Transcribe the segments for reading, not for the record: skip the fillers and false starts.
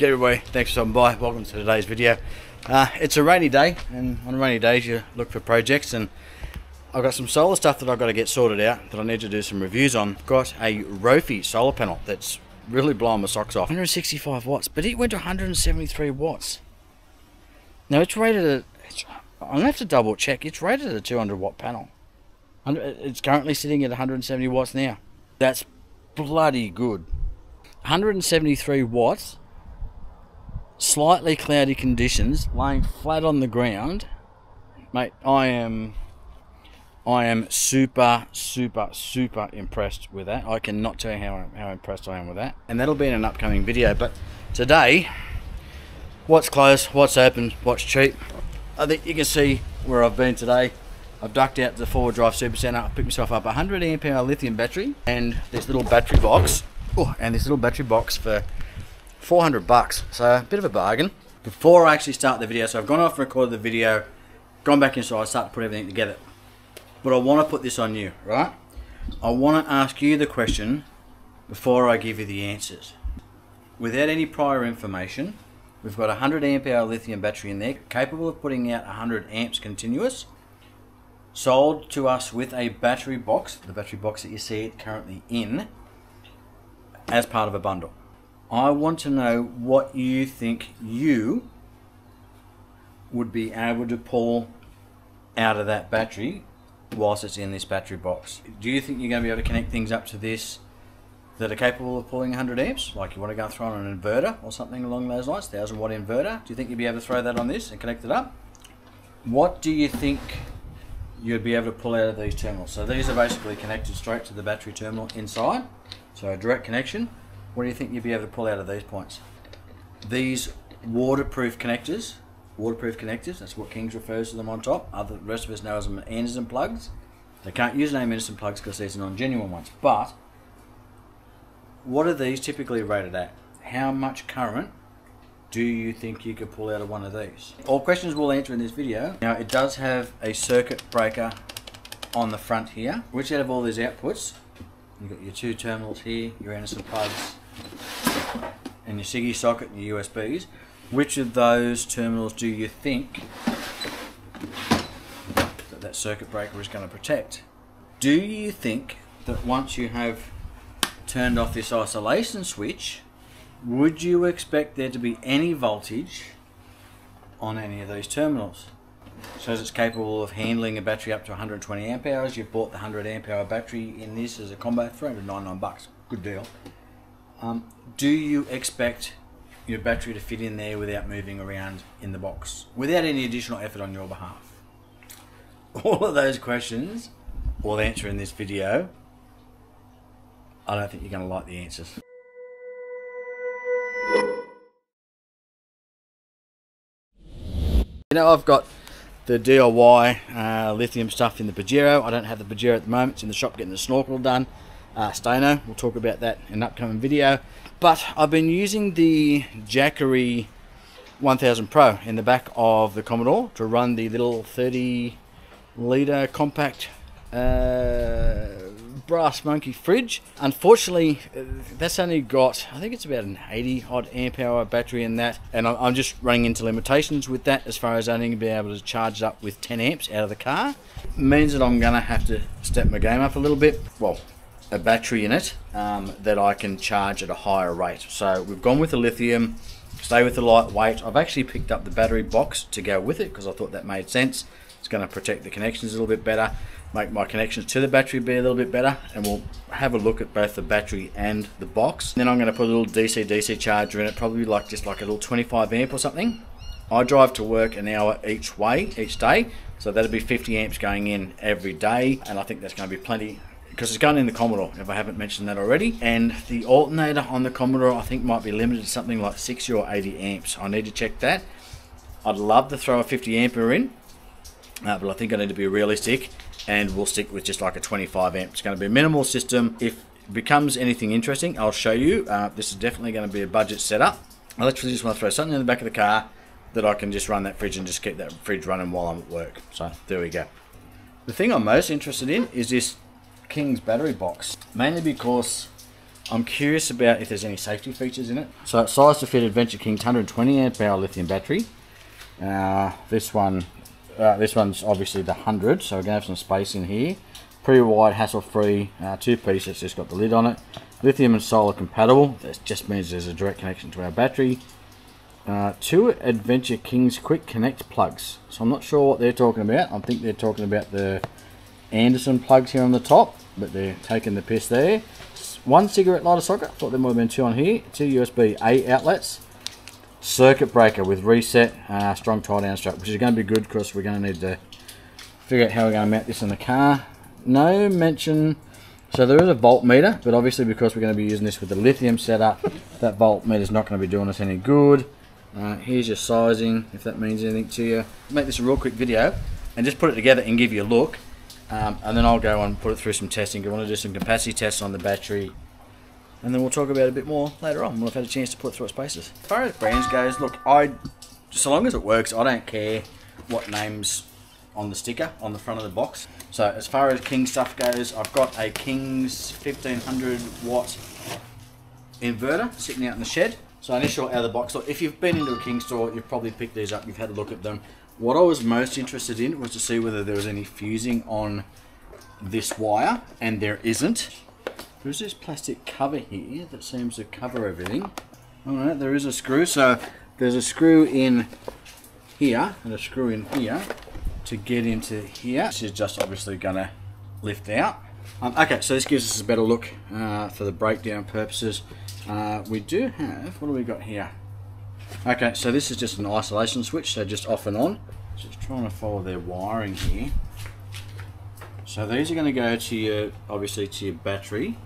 G'day everybody, thanks for stopping by. Welcome to today's video. It's a rainy day, and on rainy days you look for projects, and I've got some solar stuff that I've got to get sorted out that I need to do some reviews on. I've got a Rofi solar panel that's really blowing my socks off. 165 watts, but it went to 173 watts. Now it's rated at, I'm going to have to double check, it's rated at a 200 watt panel. It's currently sitting at 170 watts now. That's bloody good. 173 watts, slightly cloudy conditions, laying flat on the ground. Mate, I am super impressed with that. I cannot tell you how impressed I am with that. And that'll be in an upcoming video. But today, what's closed, what's open, what's cheap. I think you can see where I've been today. I've ducked out to the forward drive super center. I picked myself up a 100 amp hour lithium battery and this little battery box. Oh, and this little battery box for 400 bucks. So a bit of a bargain. Before I actually start the video, so I've gone off and recorded the video, gone back inside, start to put everything together. But I want to put this on you, right? I want to ask you the question before I give you the answers. Without any prior information, we've got a 100 amp hour lithium battery in there, capable of putting out 100 amps continuous, sold to us with a battery box, the battery box that you see it currently in, as part of a bundle. I want to know what you think you would be able to pull out of that battery whilst it's in this battery box. Do you think you're going to be able to connect things up to this that are capable of pulling 100 amps? Like you want to go throw on an inverter or something along those lines, 1000 watt inverter. Do you think you'd be able to throw that on this and connect it up? What do you think you'd be able to pull out of these terminals? So these are basically connected straight to the battery terminal inside. So a direct connection. What do you think you'd be able to pull out of these points? These waterproof connectors, that's what Kings refers to them on top. The rest of us know as them Anderson plugs. They can't use the name Anderson plugs because these are non-genuine ones. But what are these typically rated at? How much current do you think you could pull out of one of these? All questions we'll answer in this video. Now it does have a circuit breaker on the front here. Which out of all these outputs, you've got your two terminals here, your Anderson plugs, and your SIGGI socket and your USBs. Which of those terminals do you think that circuit breaker is going to protect? Do you think that once you have turned off this isolation switch, would you expect there to be any voltage on any of these terminals? Says it's capable of handling a battery up to 120 amp hours. You've bought the 100 amp hour battery in this as a combo, 399 bucks. Good deal. Do you expect your battery to fit in there without moving around in the box, without any additional effort on your behalf? All of those questions we'll answer in this video. I don't think you're going to like the answers. You know, I've got the DIY lithium stuff in the Pajero. I don't have the Pajero at the moment. It's in the shop getting the snorkel done. Stano, we'll talk about that in an upcoming video. But I've been using the Jackery 1000 Pro in the back of the Commodore to run the little 30 litre compact brass monkey fridge. Unfortunately, that's only got, I think it's about an 80 odd amp hour battery in that, and I'm just running into limitations with that as far as only being able to charge it up with 10 amps out of the car. It means that I'm going to have to step my game up a little bit. Well, a battery in it that I can charge at a higher rate. So we've gone with the lithium, stay with the lightweight. I've actually picked up the battery box to go with it because I thought that made sense. It's going to protect the connections a little bit better, make my connections to the battery be a little bit better, and we'll have a look at both the battery and the box. Then I'm going to put a little DC charger in it, probably just like a little 25 amp or something. I drive to work an hour each day, so that'll be 50 amps going in every day, and I think that's going to be plenty, because it's going in the Commodore, if I haven't mentioned that already. And the alternator on the Commodore I think might be limited to something like 60 or 80 amps. I need to check that. I'd love to throw a 50 ampere in, but I think I need to be realistic, and we'll stick with just like a 25 amp. It's going to be a minimal system. If it becomes anything interesting, I'll show you. This is definitely going to be a budget setup. I literally just want to throw something in the back of the car that I can just run that fridge and just keep that fridge running while I'm at work. So there we go. The thing I'm most interested in is this King's battery box, mainly because I'm curious about if there's any safety features in it. So size to fit Adventure King's 120 amp hour lithium battery. This one's obviously the 100, so we're gonna have some space in here. Pretty wide, hassle-free, two-piece. It's just got the lid on it. Lithium and solar compatible. That just means there's a direct connection to our battery. 2 Adventure King's quick connect plugs. So I'm not sure what they're talking about. I think they're talking about the Anderson plugs here on the top, but they're taking the piss there. 1 cigarette lighter socket. I thought there might have been 2 on here. 2 USB-A outlets. Circuit breaker with reset, strong tie down strap, which is going to be good because we're going to need to figure out how we're going to mount this in the car. No mention. So there is a voltmeter, but obviously because we're going to be using this with the lithium setup, that voltmeter is not going to be doing us any good. Here's your sizing, if that means anything to you. Make this a real quick video and just put it together and give you a look, and then I'll go and put it through some testing. I want to do some capacity tests on the battery, and then we'll talk about it a bit more later on when I've had a chance to put it through its paces. As far as brands goes, look, so long as it works, I don't care what name's on the sticker on the front of the box. So as far as King stuff goes, I've got a King's 1500 watt inverter sitting out in the shed. So initial out of the box. Look, if you've been into a King store, you've probably picked these up, you've had a look at them. What I was most interested in was to see whether there was any fusing on this wire, and there isn't. There's this plastic cover here that seems to cover everything. Alright, there is a screw, so there's a screw in here and a screw in here to get into here. This is just obviously going to lift out. Okay, so this gives us a better look for the breakdown purposes. We do have, what do we got here? Okay, so this is just an isolation switch, so just off and on. Just trying to follow their wiring here. So these are going to go to your, obviously to your battery.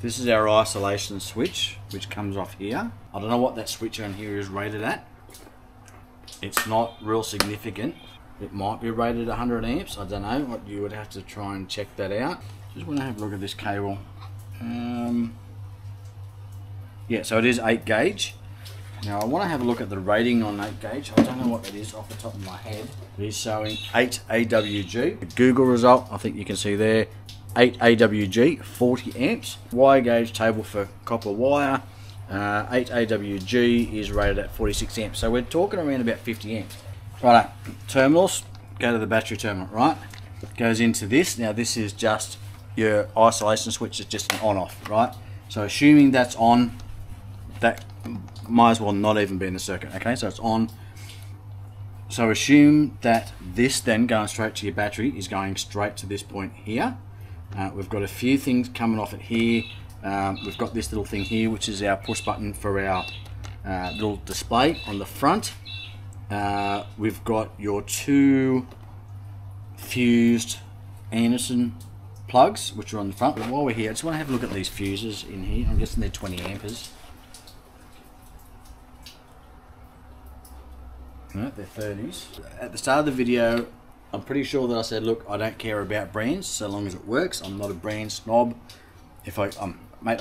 This is our isolation switch, which comes off here. I don't know what that switch on here is rated at. It's not real significant. It might be rated 100 amps. I don't know. What you would have to try and check that out. Just want to have a look at this cable. Yeah, so it is 8 gauge. Now I want to have a look at the rating on 8 gauge. I don't know what that is off the top of my head. It is showing 8 AWG. The Google result, I think you can see there, 8 AWG, 40 amps. Wire gauge table for copper wire. 8 AWG is rated at 46 amps. So we're talking around about 50 amps. Right, terminals, go to the battery terminal, right? Goes into this. Now this is just your isolation switch, is just an on-off, right? So assuming that's on, that might as well not even be in the circuit, okay? So it's on. So assume that this then going straight to your battery is going straight to this point here. We've got a few things coming off it here. We've got this little thing here, which is our push button for our little display on the front. We've got your 2 fused Anderson plugs, which are on the front. But while we're here, I just want to have a look at these fuses in here. I'm guessing they're 20 amperes. No, they're 30s. At the start of the video, I'm pretty sure that I said, look, I don't care about brands so long as it works. I'm not a brand snob. If mate,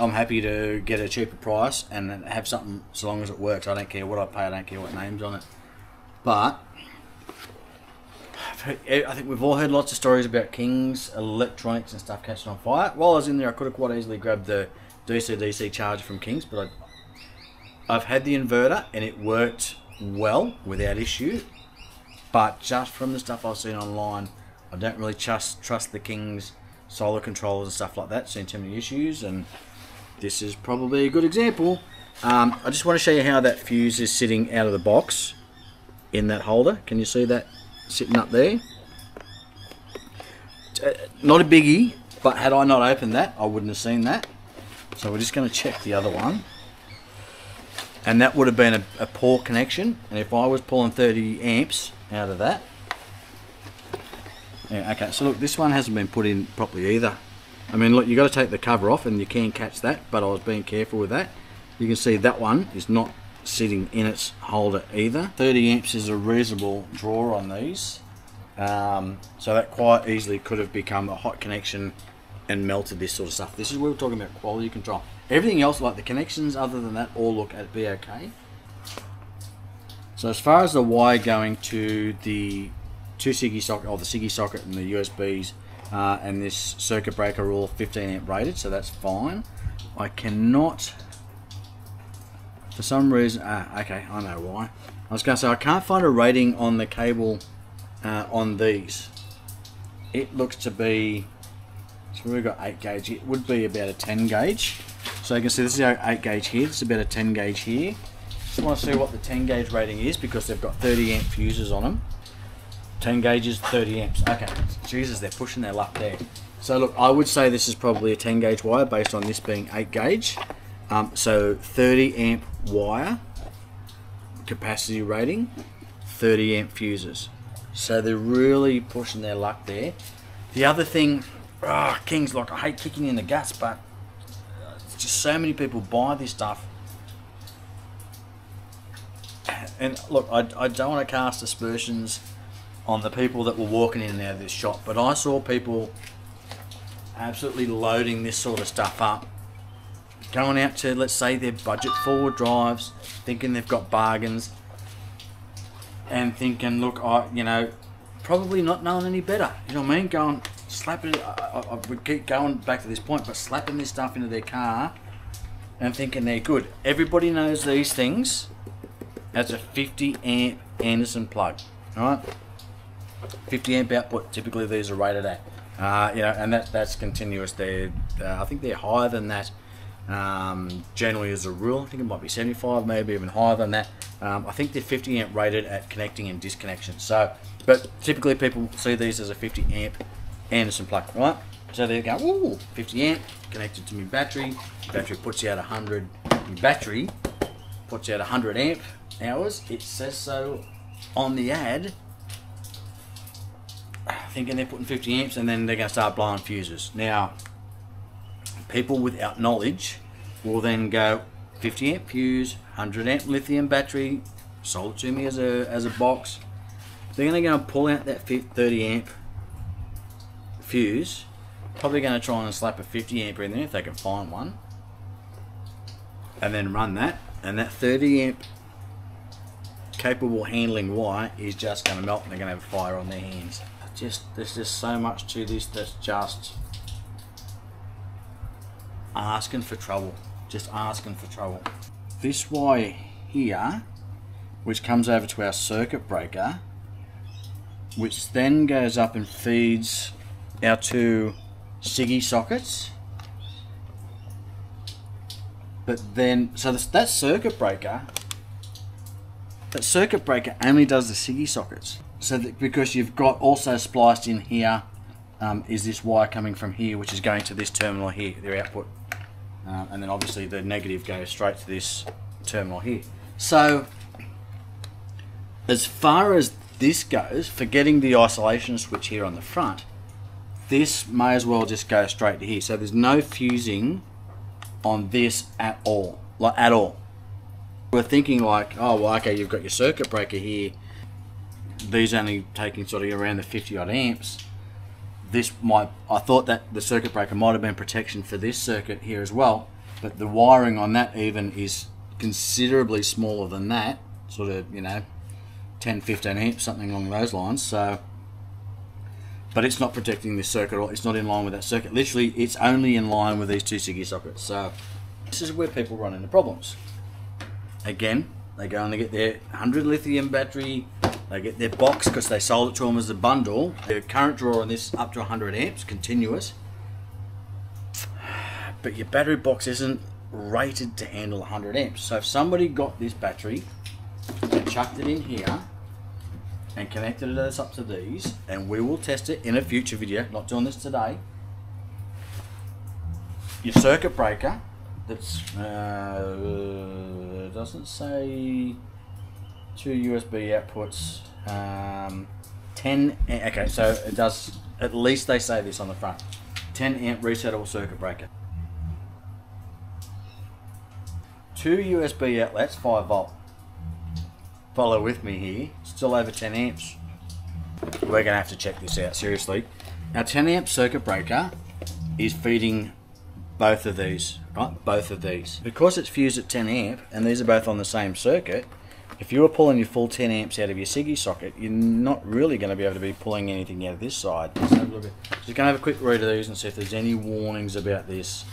I'm happy to get a cheaper price and have something so long as it works. I don't care what I pay. I don't care what name's on it. But I think we've all heard lots of stories about King's electronics and stuff catching on fire. While I was in there, I could have quite easily grabbed the DC charger from King's, but I've had the inverter and it worked well without issue. But just from the stuff I've seen online, I don't really trust the King's solar controllers and stuff like that. Seen too many issues, and this is probably a good example. I just want to show you how that fuse is sitting out of the box in that holder. Can you see that sitting up there? Not a biggie, but had I not opened that, I wouldn't have seen that. So we're just going to check the other one. And that would have been a poor connection. And if I was pulling 30 amps out of that. Yeah, okay, so look, this one hasn't been put in properly either. I mean, look, you've got to take the cover off and you can catch that, but I was being careful with that. You can see that one is not sitting in its holder either. 30 amps is a reasonable draw on these. So that quite easily could have become a hot connection and melted this sort of stuff. This is where we're talking about quality control. Everything else, like the connections other than that, all look at be okay. So as far as the wire going to the 2 SIGGI socket, or the SIGGI socket and the USBs and this circuit breaker are all 15 amp rated, so that's fine. I cannot, for some reason, okay, I know why. I was going to say I can't find a rating on the cable on these. It looks to be, so we've got 8 gauge, it would be about a 10 gauge. So you can see this is our 8 gauge here, it's about a 10 gauge here. I want to see what the 10 gauge rating is because they've got 30 amp fuses on them. 10 gauges, 30 amps. Okay, Jesus, they're pushing their luck there. So look, I would say this is probably a 10 gauge wire based on this being 8 gauge. So 30 amp wire, capacity rating, 30 amp fuses. So they're really pushing their luck there. The other thing, Kings, like I hate kicking in the guts, but it's just so many people buy this stuff. And look, I don't want to cast aspersions on the people that were walking in and out of this shop, but I saw people absolutely loading this sort of stuff up, going out to, let's say, their budget forward drives, thinking they've got bargains, and thinking, look, you know, probably not knowing any better. You know what I mean? Going, slapping it. I would keep going back to this point, but slapping this stuff into their car and thinking they're good. Everybody knows these things as a 50 amp Anderson plug, all right? 50 amp output, typically these are rated at, you know, and that's continuous. They're, I think they're higher than that, generally as a rule. I think it might be 75, maybe even higher than that. I think they're 50 amp rated at connecting and disconnection. So, but typically people see these as a 50 amp Anderson plug, right? So they go, ooh, 50 amp connected to my battery. Battery puts you out 100. My battery puts you out 100 amp hours. It says so on the ad. Thinking they're putting 50 amps, and then they're going to start blowing fuses. Now, people without knowledge will then go 50 amp fuse, 100 amp lithium battery, sold it to me as a box. They're going to go and pull out that 30 amp fuse. Probably going to try and slap a 50 amp in there if they can find one, and then run that. And that 30 amp capable handling wire is just going to melt, and they're going to have fire on their hands. There's just so much to this that's just asking for trouble. Just asking for trouble. This wire here, which comes over to our circuit breaker, which then goes up and feeds our 2 SIGGI sockets. But then, so that circuit breaker only does the SIGGI sockets. So that, because you've got also spliced in here is this wire coming from here, which is going to this terminal here, their output. And then obviously the negative goes straight to this terminal here. So as far as this goes, forgetting the isolation switch here on the front, this may as well just go straight to here. So there's no fusing on this at all, like at all. We're thinking like, oh well, okay, you've got your circuit breaker here, these only taking sort of around the 50 odd amps. I thought that the circuit breaker might have been protection for this circuit here as well, but the wiring on that even is considerably smaller than that, sort of, you know, 10-15 amps, something along those lines. So, but it's not protecting this circuit, or it's not in line with that circuit. Literally, it's only in line with these 2 SIGGI sockets. So this is where people run into problems. Again, they go and they get their 100 lithium battery, they get their box because they sold it to them as a bundle. The current draw on this up to 100 amps, continuous. But your battery box isn't rated to handle 100 amps. So if somebody got this battery and chucked it in here and connected it up to these, and we will test it in a future video, not doing this today. Your circuit breaker, that's doesn't say 2 USB outputs, 10, okay, so it does, at least they say this on the front, 10 amp resettable circuit breaker. 2 USB outlets, 5 volt. Follow with me here, still over 10 amps. We're gonna have to check this out, seriously. Our 10 amp circuit breaker is feeding both of these, right? Both of these. Because it's fused at 10 amp and these are both on the same circuit, if you were pulling your full 10 amps out of your Siggy socket, you're not really going to be able to be pulling anything out of this side. Just going to have a quick read of these and see if there's any warnings about this.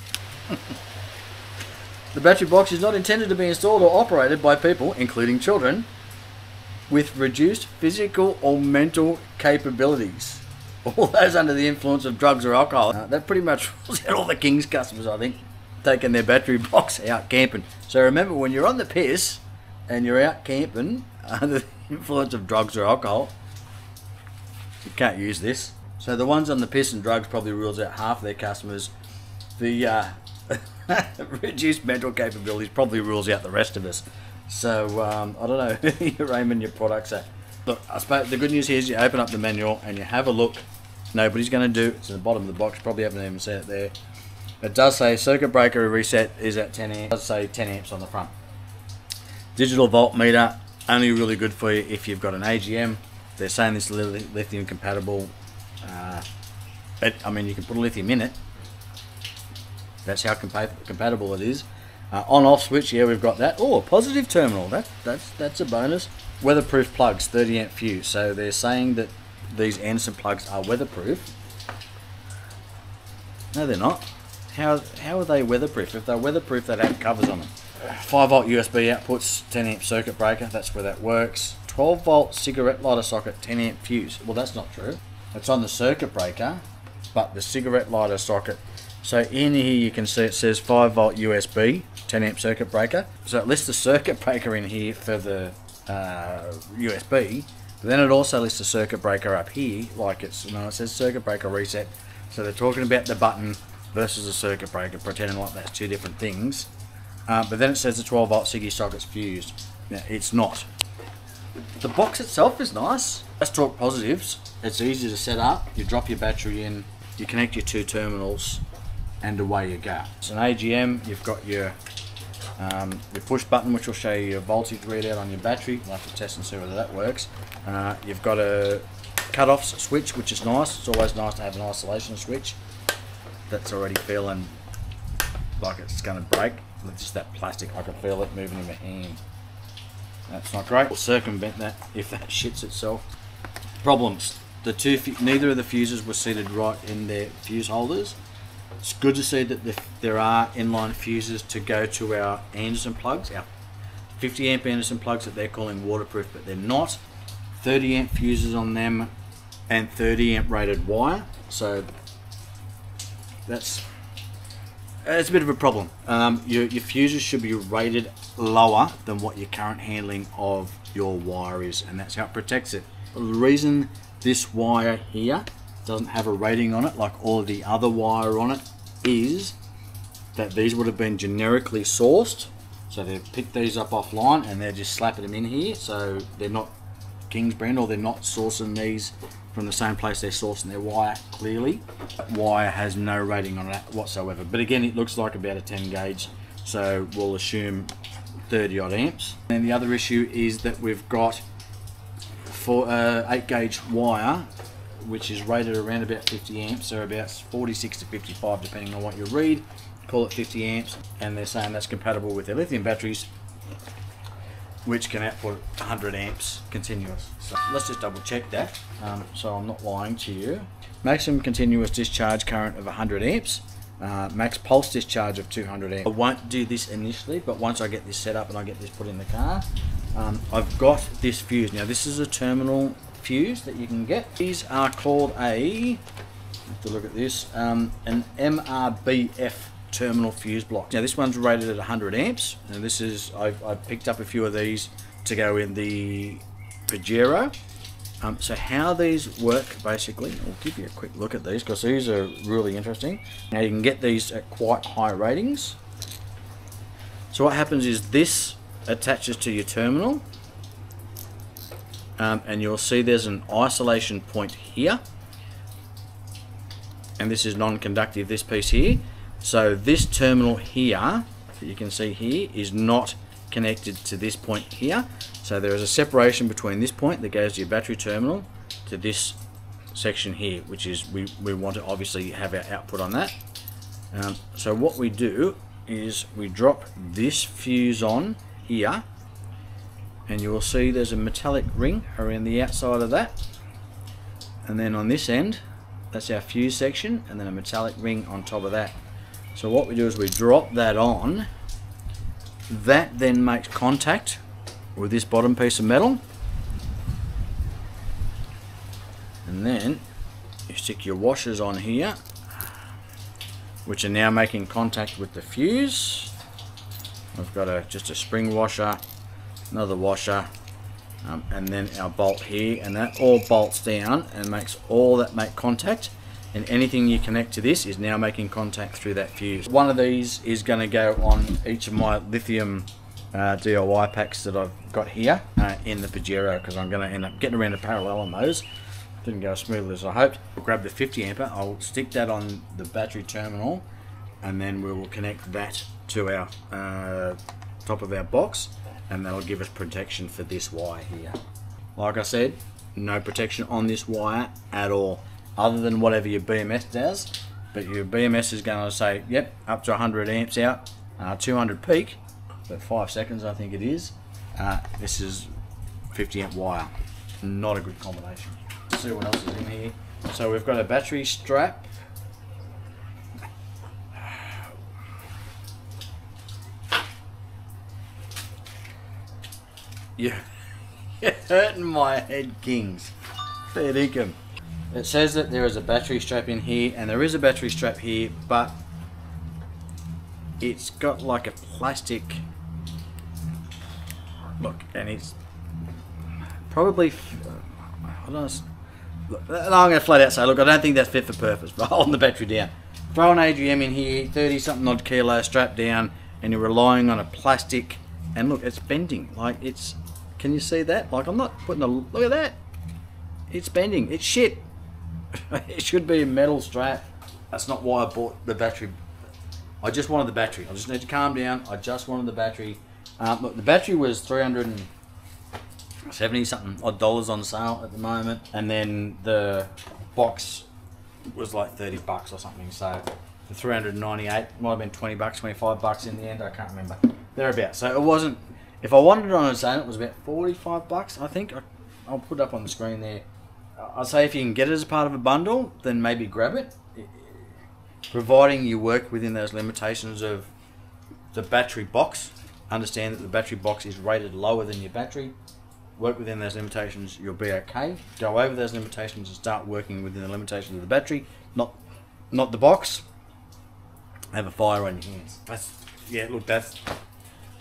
The battery box is not intended to be installed or operated by people, including children, with reduced physical or mental capabilities. All those under the influence of drugs or alcohol. That pretty much rules out all the King's customers, I think, taking their battery box out camping. So remember, when you're on the piss and you're out camping under the influence of drugs or alcohol, you can't use this. So the ones on the piss and drugs probably rules out half their customers. The reduced mental capabilities probably rules out the rest of us. So I don't know who you're aiming your products at. Look, I suppose the good news here is you open up the manual and you have a look. Nobody's going to do it's at the bottom of the box. Probably haven't even seen it there. It does say circuit breaker reset is at 10 amps. It does say 10 amps on the front. Digital voltmeter, only really good for you if you've got an AGM. They're saying this is lithium compatible. I mean, you can put a lithium in it. That's how compatible it is. On-off switch, yeah, we've got that. Oh, positive terminal. That's a bonus. Weatherproof plugs, 30 amp fuse. So they're saying that these Anderson plugs are weatherproof. No, they're not. How are they weatherproof? If they're weatherproof, they'd have covers on them. 5 volt USB outputs, 10 amp circuit breaker. That's where that works. 12 volt cigarette lighter socket, 10 amp fuse. Well, that's not true. It's on the circuit breaker, but the cigarette lighter socket. So in here you can see it says 5 volt USB, 10 amp circuit breaker. So it lists the circuit breaker in here for the USB, but then it also lists the circuit breaker up here, like it says circuit breaker reset. So they're talking about the button versus the circuit breaker, pretending like that's two different things. But then it says the 12 volt Siggy socket's fused. Now, it's not. The box itself is nice. Let's talk positives. It's easy to set up. You drop your battery in, you connect your two terminals, and away you go. It's an AGM. You've got your push button, which will show you your voltage readout on your battery. We'll have to test and see whether that works. You've got a cut-off switch, which is nice. It's always nice to have an isolation switch. That's already feeling like it's going to break. It's just that plastic. I can feel it moving in my hand. That's not great. We'll circumvent that if that shits itself. Problems. Neither of the fuses were seated right in their fuse holders. It's good to see that there are inline fuses to go to our Anderson plugs, our 50 amp Anderson plugs that they're calling waterproof, but they're not. 30 amp fuses on them and 30 amp rated wire. So it's a bit of a problem. Your fuses should be rated lower than what your current handling of your wire is, and that's how it protects it. The reason this wire here doesn't have a rating on it like all of the other wire on it is that these would have been generically sourced. So they've picked these up offline and they're just slapping them in here, so they're not King's brand, or they're not sourcing these from the same place they're sourcing their wire. Clearly that wire has no rating on it whatsoever, but again it looks like about a 10 gauge, so we'll assume 30 odd amps. And the other issue is that we've got 8 gauge wire, which is rated around about 50 amps, so about 46 to 55 depending on what you read. Call it 50 amps, and they're saying that's compatible with their lithium batteries, which can output 100 amps continuous. So let's just double check that, so I'm not lying to you. Maximum continuous discharge current of 100 amps, max pulse discharge of 200 amps. I won't do this initially, but once I get this set up and I get this put in the car, I've got this fuse. Now this is a terminal fuse that you can get. These are called have to look at this, an MRBF terminal fuse block. Now this one's rated at 100 amps, and this is, I've picked up a few of these to go in the Pajero. So how these work, basically, I'll give you a quick look at these because these are really interesting. Now you can get these at quite high ratings. So what happens is this attaches to your terminal, and you'll see there's an isolation point here, and this is non-conductive, this piece here. So this terminal here that you can see here is not connected to this point here. So there is a separation between this point that goes to your battery terminal to this section here, which is we want to obviously have our output on that. So what we do is we drop this fuse on here, and you will see there's a metallic ring around the outside of that, and then on this end that's our fuse section, and then a metallic ring on top of that. So what we do is we drop that on, that then makes contact with this bottom piece of metal, and then you stick your washers on here, which are now making contact with the fuse. We've got just a spring washer, another washer, and then our bolt here, and that all bolts down and makes all that make contact, and anything you connect to this is now making contact through that fuse. One of these is going to go on each of my lithium DIY packs that I've got here in the Pajero, because I'm going to end up getting around a parallel on those. Didn't go as smoothly as I hoped. I'll grab the 50 ampere, I'll stick that on the battery terminal, and then we will connect that to our top of our box, and that'll give us protection for this wire here. Like I said, no protection on this wire at all, other than whatever your BMS does. But your BMS is going to say, yep, up to 100 amps out, 200 peak, but 5 seconds I think it is. This is 50 amp wire. Not a good combination. Let's see what else is in here. So we've got a battery strap. You're hurting my head, Kings. Fair dinkum. It says that there is a battery strap in here, and there is a battery strap here, but it's got like a plastic look, and it's probably, I don't know, look, I'm going to flat out say, look, I don't think that's fit for purpose for holding the battery down. Throw an AGM in here, 30 something odd kilo strapped down, and you're relying on a plastic, and look, it's bending. Like, it's, can you see that? Like, I'm not putting a, look at that. It's bending. It's shit. It should be a metal strap. That's not why I bought the battery. I just wanted the battery. I just need to calm down. I just wanted the battery. Look, the battery was $370 something odd on sale at the moment, and then the box was like 30 bucks or something. So the 398 might have been 20 bucks, 25 bucks in the end. I can't remember. Thereabouts. So it wasn't. If I wanted it on its own, it was about 45 bucks. I think I'll put it up on the screen there. I'd say if you can get it as a part of a bundle, then maybe grab it, providing you work within those limitations of the battery box. Understand that the battery box is rated lower than your battery. Work within those limitations, you'll be okay. Go over those limitations and start working within the limitations of the battery, not the box. Have a fire on your hands. That's, yeah, look, that's,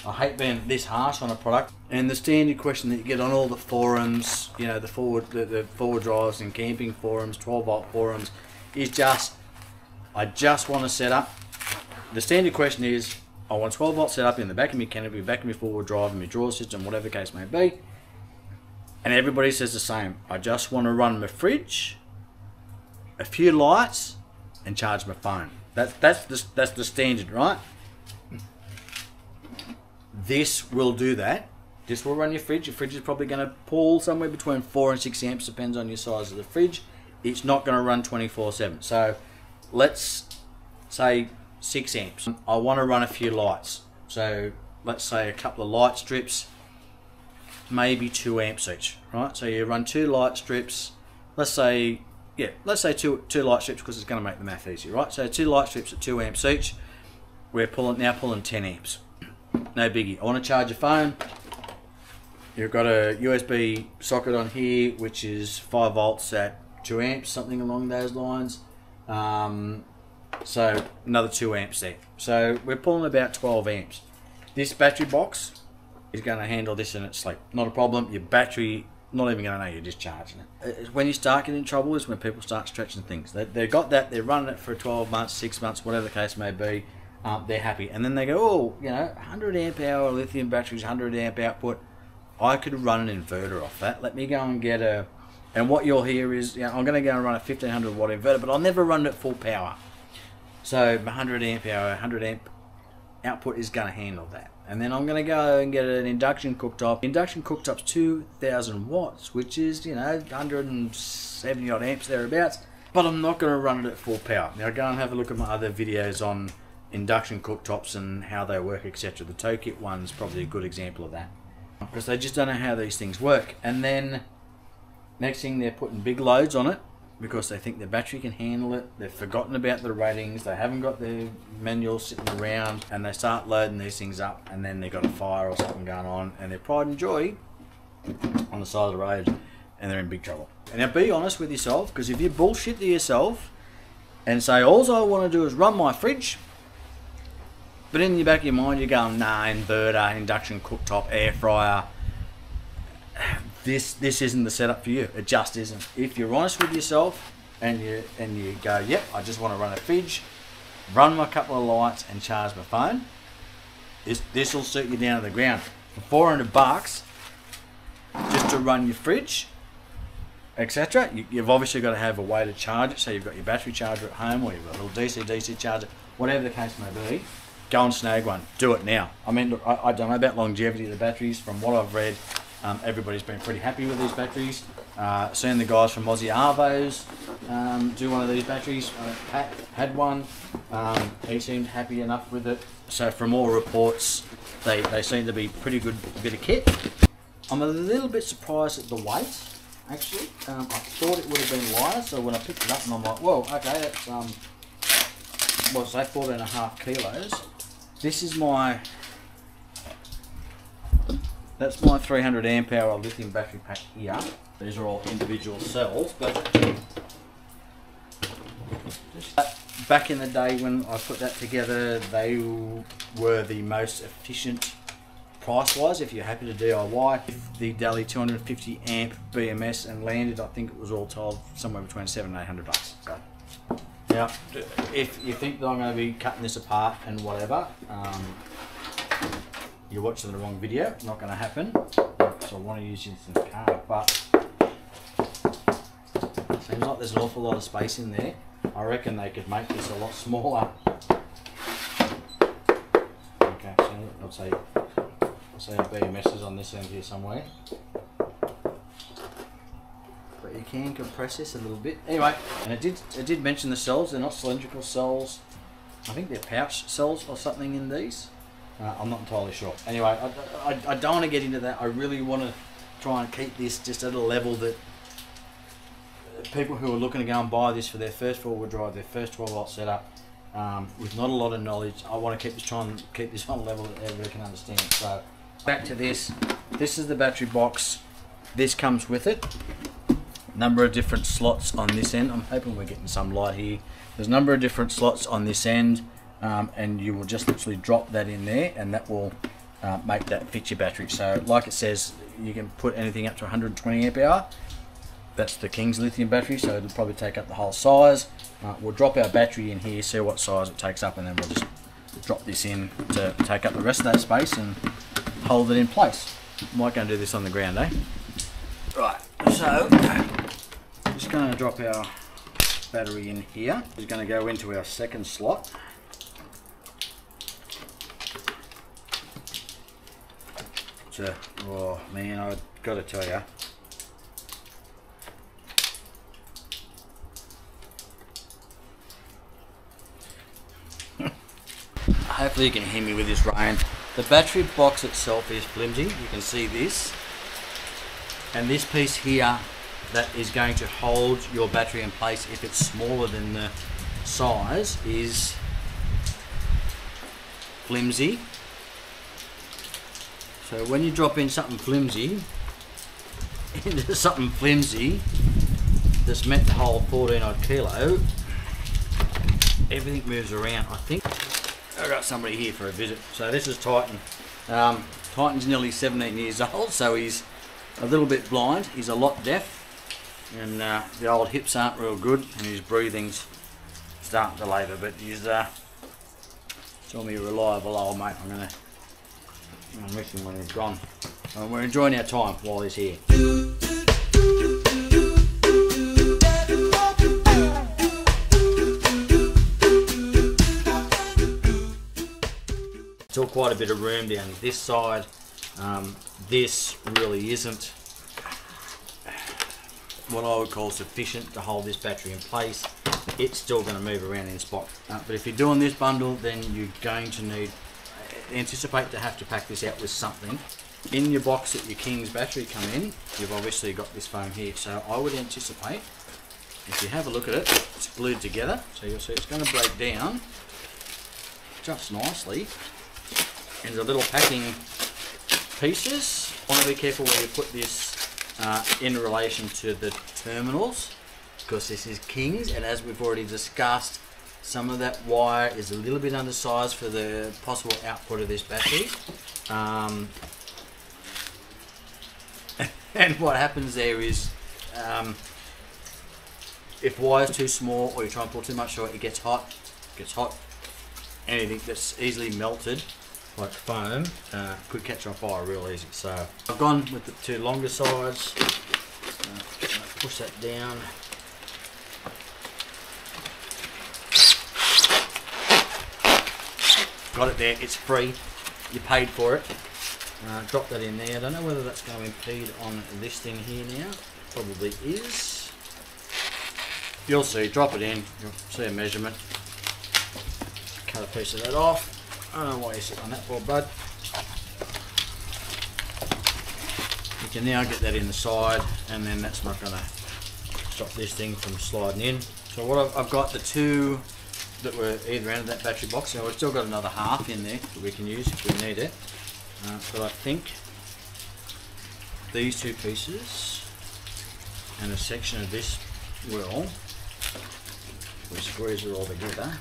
I hate being this harsh on a product. And the standard question that you get on all the forums, you know, the forward drives and camping forums, 12-volt forums, is just, I just want to set up. The standard question is, I want 12-volt set up in the back of my canopy, back of my forward drive, and my drawer system, whatever the case may be. And everybody says the same. I just want to run my fridge, a few lights, and charge my phone. That's the standard, right? This will do that. This will run your fridge. Your fridge is probably going to pull somewhere between 4 and 6 amps, depends on your size of the fridge. It's not going to run 24/7. So let's say 6 amps. I want to run a few lights. So let's say a couple of light strips, maybe 2 amps each, right? So you run 2 light strips. Let's say, yeah, let's say two light strips, because it's going to make the math easy, right? So 2 light strips at 2 amps each. We're now pulling 10 amps. No biggie. I want to charge your phone. You've got a USB socket on here, which is 5 volts at 2 amps, something along those lines. So another 2 amps there. So we're pulling about 12 amps. This battery box is going to handle this in its sleep. Not a problem. Your battery, not even going to know you're discharging it. When you start getting in trouble is when people start stretching things. They've got that, they're running it for 12 months, 6 months, whatever the case may be. They're happy. And then they go, oh, you know, 100 amp hour lithium batteries, 100 amp output. I could run an inverter off that. Let me go and get a... And what you'll hear is, you know, I'm going to go and run a 1500 watt inverter, but I'll never run it at full power. So 100 amp hour, 100 amp output is going to handle that. And then I'm going to go and get an induction cooktop. Induction cooktop's 2000 watts, which is, you know, 170 odd amps thereabouts. But I'm not going to run it at full power. Now go and have a look at my other videos on induction cooktops and how they work, etc. The toe kit one's probably a good example of that. because they just don't know how these things work. And then next thing, they're putting big loads on it because they think the battery can handle it. They've forgotten about the ratings. They haven't got their manuals sitting around, and they start loading these things up, and then they've got a fire or something going on, and their pride and joy on the side of the road, and they're in big trouble. And now be honest with yourself, because if you bullshit to yourself and say, all I want to do is run my fridge, but in the back of your mind you're going, nah, inverter, induction cooktop, air fryer, this isn't the setup for you. It just isn't. If you're honest with yourself and you go, yep, I just want to run a fridge, run my couple of lights and charge my phone, this will suit you down to the ground. For $400 just to run your fridge, etc., you've obviously got to have a way to charge it. So you've got your battery charger at home, or you've got a little DC charger, whatever the case may be. Go and snag one. Do it now. I mean, look, I don't know about longevity of the batteries. From what I've read, everybody's been pretty happy with these batteries. Seen the guys from Aussie Arvos do one of these batteries. Pat had one. He seemed happy enough with it. So from all reports, they seem to be pretty good bit of kit. I'm a little bit surprised at the weight, actually. I thought it would have been lighter, so when I picked it up and I'm like, whoa, okay, that's, what's that, 14.5 kilos. This is that's my 300 amp hour lithium battery pack here. These are all individual cells, but back in the day when I put that together, they were the most efficient price-wise if you're happy to DIY. The Dally 250 amp BMS and landed, I think it was all told somewhere between $700 and $800. So now, if you think that I'm going to be cutting this apart and whatever, you're watching the wrong video. It's not going to happen. So I want to use this in the car, but it seems like there's an awful lot of space in there. I reckon they could make this a lot smaller. Okay, so I'll say a BMS is on this end here somewhere. But you can compress this a little bit. Anyway, and it did mention the cells. They're not cylindrical cells. I think they're pouch cells or something in these. I'm not entirely sure. Anyway, I don't want to get into that. I really want to try and keep this just at a level that people who are looking to go and buy this for their first four-wheel drive, their first 12-volt setup, with not a lot of knowledge, I want to try and keep this on a level that everybody can understand. So back to this. This is the battery box. This comes with it. Number of different slots on this end. I'm hoping we're getting some light here. There's a number of different slots on this end, and you will just literally drop that in there, and that will make that fit your battery. So like it says, you can put anything up to 120 amp hour. That's the King's lithium battery, so it'll probably take up the whole size. We'll drop our battery in here, see what size it takes up, and then we'll just drop this in to take up the rest of that space and hold it in place. Might go and do this on the ground, eh? Right, so just going to drop our battery in here. It's going to go into our second slot. So, oh man, I've got to tell you, hopefully you can hear me with this rain. The battery box itself is flimsy. You can see this. And this piece here that is going to hold your battery in place if it's smaller than the size is flimsy. So when you drop in something flimsy into something flimsy that's meant to hold 14 odd kilo, everything moves around. I think I've got somebody here for a visit. So this is Titan. Titan's nearly 17 years old, so he's a little bit blind. He's a lot deaf, and the old hips aren't real good, and his breathing's starting to labour. But he's still me a reliable old mate. I'm gonna miss him when he's gone. We're enjoying our time while he's here. Still quite a bit of room down this side. This really isn't what I would call sufficient to hold this battery in place. It's still going to move around in spot. But if you're doing this bundle, then you're going to need anticipate to have to pack this out with something. In your box that your King's battery come in, you've obviously got this foam here, so I would anticipate, if you have a look at it, it's glued together, so you'll see it's going to break down just nicely. And the little packing pieces, I want to be careful where you put this in relation to the terminals, because this is King's, and as we've already discussed, some of that wire is a little bit undersized for the possible output of this battery. And what happens there is, if wire's too small or you try and pull too much on it, it gets hot. Anything that's easily melted, like foam, could catch on fire real easy. So I've gone with the two longer sides. Push that down. Got it there, it's free, you paid for it. Drop that in there. I don't know whether that's going to impede on this thing here now. Probably is. You'll see, drop it in, you'll see a measurement. Cut a piece of that off. I don't know why you're sitting on that for, bud. You can now get that in the side, and then that's not going to stop this thing from sliding in. So what I've got the two that were either end of that battery box. So we've still got another half in there that we can use if we need it. But I think these two pieces and a section of this will, we squeeze it all together.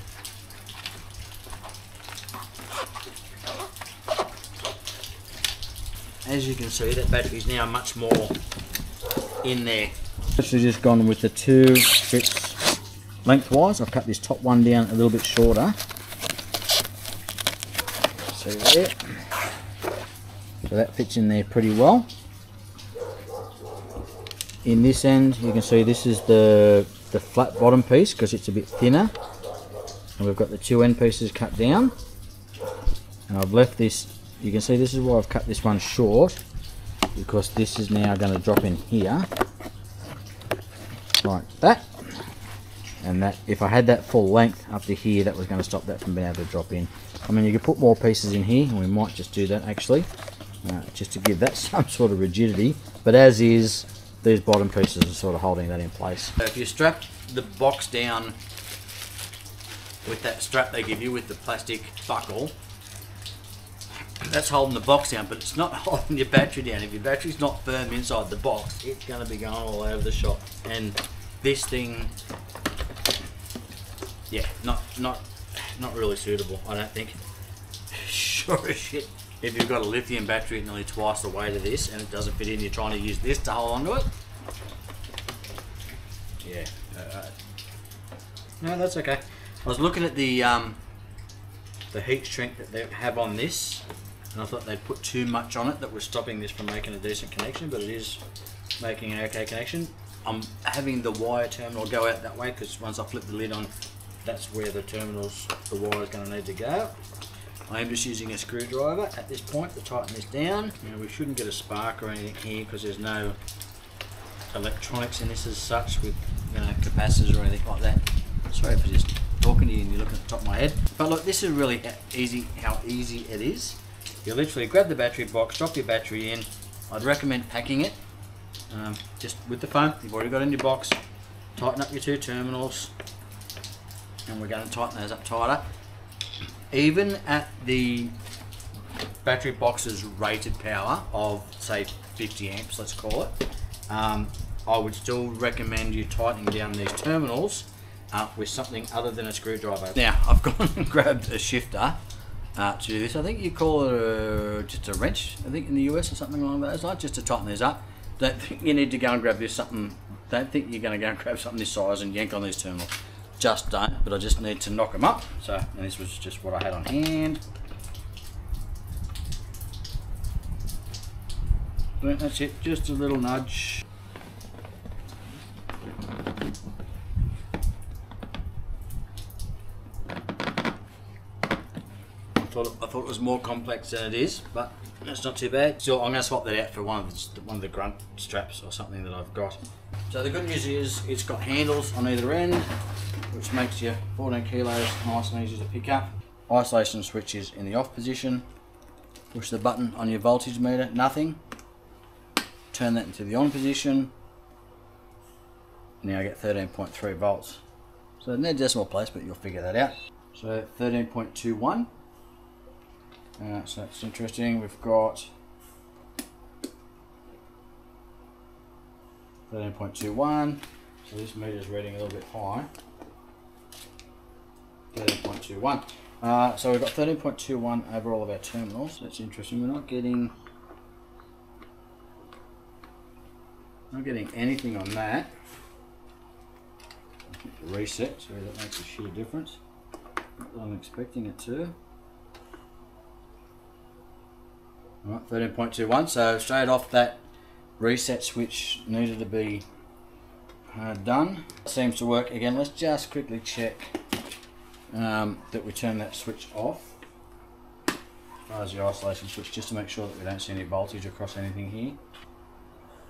As you can see, that battery is now much more in there. Actually just gone with the two strips lengthwise. I've cut this top one down a little bit shorter. See there? So that fits in there pretty well. In this end, you can see this is the flat bottom piece because it's a bit thinner. And we've got the two end pieces cut down. And I've left this, you can see this is why I've cut this one short, because this is now going to drop in here. Like that. And that, if I had that full length up to here, that was going to stop that from being able to drop in. I mean, you could put more pieces in here, and we might just do that actually, just to give that some sort of rigidity. But as is, these bottom pieces are sort of holding that in place. So if you strap the box down with that strap they give you with the plastic buckle, that's holding the box down, but it's not holding your battery down. If your battery's not firm inside the box, it's going to be going all over the shop. And this thing, yeah, not really suitable, I don't think. Sure as shit, if you've got a lithium battery at nearly twice the weight of this and it doesn't fit in, you're trying to use this to hold onto it. Yeah, no, that's okay. I was looking at the heat shrink that they have on this, and I thought they'd put too much on it that was stopping this from making a decent connection, but it is making an okay connection. I'm having the wire terminal go out that way because once I flip the lid on, that's where the wire is going to need to go. I am just using a screwdriver at this point to tighten this down. Now, we shouldn't get a spark or anything here because there's no electronics in this as such with, you know, capacitors or anything like that. Sorry for just talking to you and you're looking at the top of my head. But look, this is really easy, how easy it is. You literally grab the battery box, drop your battery in. I'd recommend packing it just with the foam you've already got in your box. Tighten up your two terminals, and we're going to tighten those up tighter. Even at the battery box's rated power of, say, 50 amps, let's call it, I would still recommend you tightening down these terminals with something other than a screwdriver. Now, I've gone and grabbed a shifter to do this. I think you call it just a wrench, I think in the US or something along those lines, just to tighten these up. Don't think you need to go and grab this something. Don't think you're going to go and grab something this size and yank on these terminals. Just don't, but I just need to knock them up. So, and this was just what I had on hand. But that's it, just a little nudge. I thought it was more complex than it is, but it's not too bad. So I'm going to swap that out for one of the grunt straps or something that I've got. So the good news is it's got handles on either end, which makes your 14 kilos nice and easy to pick up. Isolation switch is in the off position. Push the button on your voltage meter, nothing. Turn that into the on position. Now I get 13.3 volts. So in their decimal place, but you'll figure that out. So 13.21. So that's interesting. We've got 13.21. So this meter is reading a little bit high. 13.21. So we've got 13.21 over all of our terminals. That's interesting. We're not getting anything on that. Reset, so that makes a shit of difference. Not that I'm expecting it to. Alright, 13.21. So straight off that reset switch needed to be done. Seems to work again. Let's just quickly check that we turn that switch off as far as the isolation switch, just to make sure that we don't see any voltage across anything here.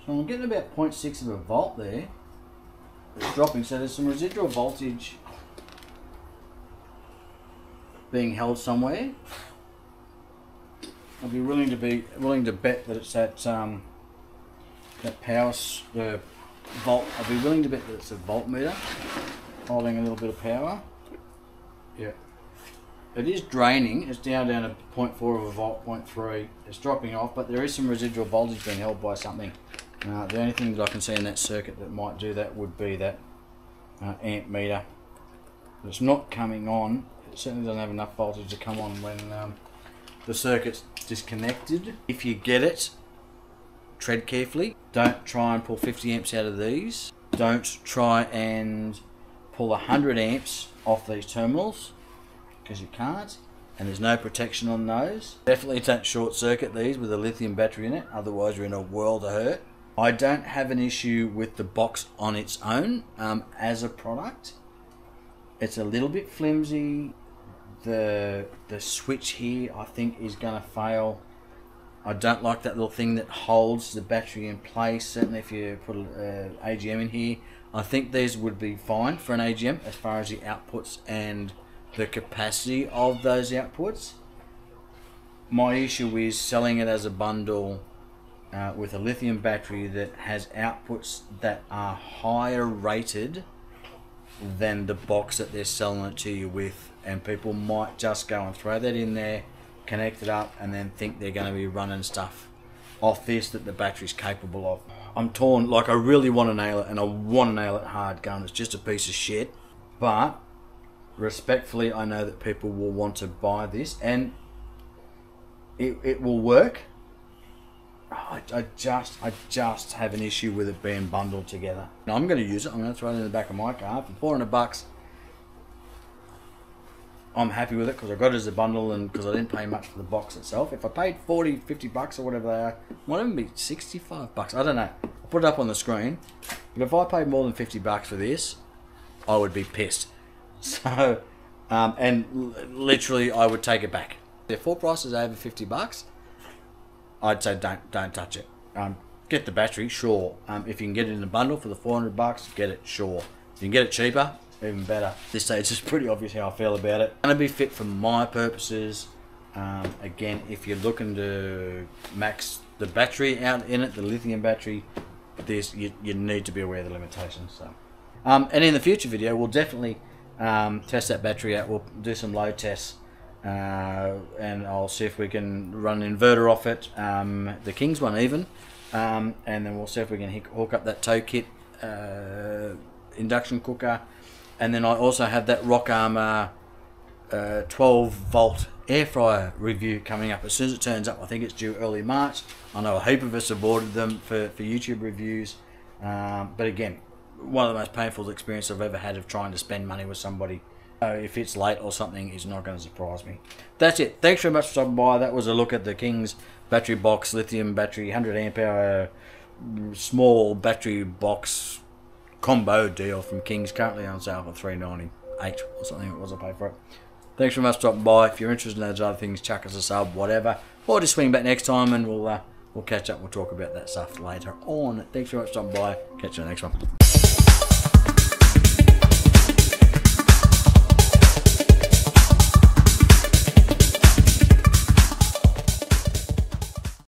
So I'm getting about 0.6 of a volt there. It's dropping, so there's some residual voltage being held somewhere. I'd be willing to bet that it's that power, the volt. I'd be willing to bet that it's a voltmeter holding a little bit of power. Yeah, it is draining. It's down to 0.4 of a volt, 0.3. It's dropping off, but there is some residual voltage being held by something. The only thing that I can see in that circuit that might do that would be that amp meter. But it's not coming on. It certainly doesn't have enough voltage to come on when the circuit's disconnected. If you get it, tread carefully. Don't try and pull 50 amps out of these. Don't try and pull 100 amps off these terminals, because you can't, and there's no protection on those. Definitely don't short circuit these with a lithium battery in it, otherwise you're in a world of hurt. I don't have an issue with the box on its own as a product. It's a little bit flimsy. The switch here I think is going to fail. I don't like that little thing that holds the battery in place. Certainly if you put an AGM in here, I think these would be fine for an AGM as far as the outputs and the capacity of those outputs. My issue is selling it as a bundle with a lithium battery that has outputs that are higher rated than the box that they're selling it to you with, and people might just go and throw that in there, connect it up, and then think they're going to be running stuff off this that the battery's capable of. I'm torn. Like, I really want to nail it, and I want to nail it hard gun. It's just a piece of shit, but respectfully I know that people will want to buy this, and it will work. I just have an issue with it being bundled together. Now I'm going to use it. I'm going to throw it in the back of my car for $400. I'm happy with it because I got it as a bundle, and because I didn't pay much for the box itself. If I paid 40, 50 bucks or whatever they are, it might even be 65 bucks. I don't know. I'll put it up on the screen. But if I paid more than 50 bucks for this, I would be pissed. So, and literally I would take it back. If full price is over 50 bucks, I'd say don't touch it. Get the battery, sure. If you can get it in a bundle for the 400 bucks, get it, sure. If you can get it cheaper, even better. At this stage, it's pretty obvious how I feel about it. It's going to be fit for my purposes. Again, if you're looking to max the battery out in it, the lithium battery, you need to be aware of the limitations. So, and in the future video, we'll definitely test that battery out. We'll do some load tests. And I'll see if we can run an inverter off it, the King's one even, and then we'll see if we can hook up that tow kit induction cooker, and then I also have that Rock Armor 12 volt air fryer review coming up as soon as it turns up. I think it's due early March. I know a heap of us have ordered them for YouTube reviews, but again, one of the most painful experiences I've ever had of trying to spend money with somebody. If it's late or something, is not going to surprise me. That's it. Thanks very much for stopping by. That was a look at the King's battery box, lithium battery, 100 amp hour, small battery box combo deal from King's, currently on sale for $3.98 or something. It was I paid for it. Thanks very much for stopping by. If you're interested in those other things, chuck us a sub, whatever, or just swing back next time and we'll catch up. We'll talk about that stuff later on. Thanks very much for stopping by. Catch you in the next one.